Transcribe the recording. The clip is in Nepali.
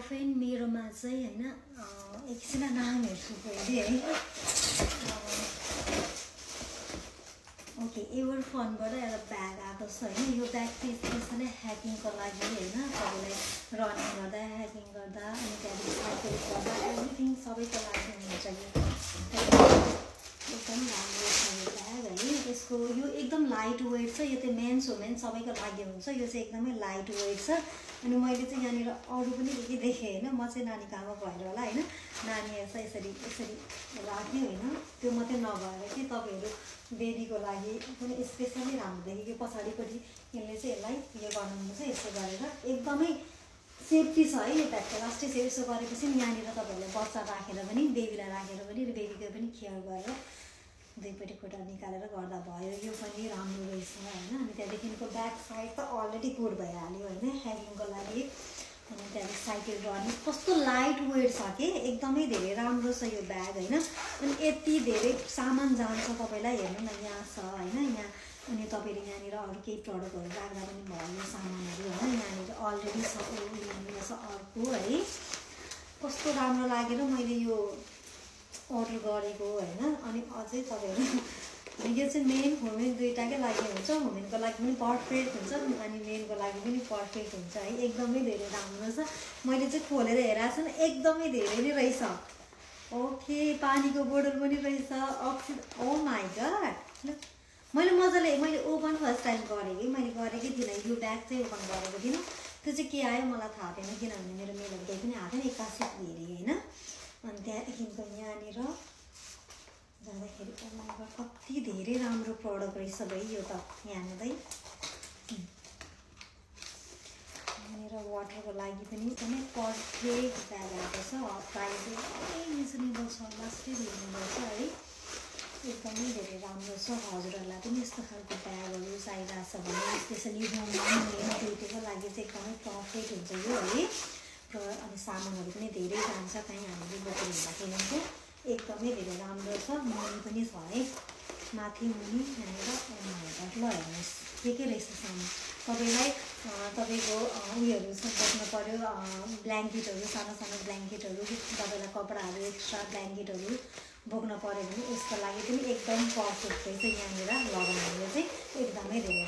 फ्रेन्ड मेरोमा चाहिँ हैन एकछिन नाम हेर्छु पहिले है ओके एवर फनबाट एउटा ब्याग आएको छ हैन यो ब्याग चाहिँ स्पेशली ह्याकिङको लागि हैन तपाईलाई रनिङ गर्दा ह्याकिङ गर्दा अनि त्यहाँदेखि साइकल गर्दा एभ्रिथिङ सबैको लागि हुन्छ यो एकदम राम्रो छ यो ब्याग है यसको यो एकदम लाइट वेट छ यो चाहिँ मेन्स वुमेन सबैको लागि हुन्छ यो चाहिँ एकदमै लाइट वेट छ अनि मैले चाहिँ यहाँनिर अरू पनि देखेँ हैन म चाहिँ नानीको आमा भएर होला हैन नानीहरु चाहिँ यसरी राख्यो हैन त्यो मात्रै नभएर कि तपाईहरु बेबीको लागि पनि स्पेशली राम्रो देखेँ कि पछाडिपट्टि यसले चाहिँ यसलाई यो गर्नुहुन्छ यसो गरेर एकदमै सेफ्टी छ है यो ब्यागको लास्टै चाहिँ यसो गरेपछि नि यहाँनिर तपाईहरुले बच्चा राखेर पनि बेबीलाई राखेर पनि बेबीको पनि केयर गरेर दुईपट्टि खुट्टा निकालेर गर्दा भयो यो पनि राम्रो रहेछ हैन अनि त्यहाँदेखिको ब्याक साइड त अलरेडी गुड भइहाल्यो हैन ह्यागिङको लागि अनि त्यहाँदेखि साइकल रनिङ कस्तो लाइट वेट छ कि एकदमै धेरै राम्रो छ यो ब्याग हैन अनि यति धेरै सामान जान्छ तपाईलाई हेर्नु न यहाँ छ हैन यहाँ अनि तपाईले यहाँनिर अरू केही प्रडक्टहरु राख्दा पनि भयो सामानहरु हैन यहाँनिर अलरेडी छ यहाँनिर छ अर्को है कस्तो राम्रो लागेर मैले यो अर्डर गरेको हैन अनि अझै तपाईहरु यो चाहिँ मेन वुमेन दुईटाकै लागि हुन्छ वुमेनको लागि पनि पर्फेक्ट हुन्छ अनि मेनको लागि पनि पर्फेक्ट हुन्छ है एकदमै धेरै राम्रो छ मैले चाहिँ खोलेर हेरेको छु एकदमै धेरै नै रहेछ ओके पानीको बोतल पनि रहेछ अक्सिजन ओ माय गॉड मैले मजाले मैले ओपन फर्स्ट टाइम गरेँ मैले गरेकै थिइनँ यो ब्याग चाहिँ ओपन गरेको थिइनँ त्यो चाहिँ के आयो मलाई थाहा थिएन किनभने मेरो मेलहरू केही पनि आएको थिएन एक्कासी हेरेँ हैन अनि त्यहाँदेखिको यहाँनिर जाँदाखेरि ओमाइगड कति धेरै राम्रो प्रडक्ट रहेछ भाइ यो त यहाँनिर यहाँनिर वाटरको लागि पनि एकदमै पर्फेक्ट ब्याग आएको छ प्राइस एकदमै रिजनेबल छ लास्टै रिजनेबल छ है एकदमै धेरै राम्रो छ हजुरहरूलाई पनि यस्तो खालको ब्यागहरू चाहिरहेको छ भने स्पेसली दुईटैको लागि चाहिँ एकदमै पर्फेक्ट हुन्छ यो है अनि सामानहरु पनि धेरै जान्छ कहीँ हामीले बोकेर हिँड्दाखेरि चाहिँ एकदमै धेरै राम्रो छ मुनि पनि छ है माथि मुनि यहाँनिर ओमाइगड ल हेर्नुहोस् के रहेछ सामान तपाईलाई तपाईको उयोहरु सब बोक्न पर्यो ब्ल्याङ्केटहरु सानो सानो ब्ल्याङ्केटहरु तपाईलाई कपडाहरु एक्स्ट्रा ब्ल्याङ्केटहरु बोक्न पर्यो भने यसको लागि पनि एकदम पर्फेक्ट रहेछ यहाँनिर लगाउनु चाहिँ एकदमै धेरै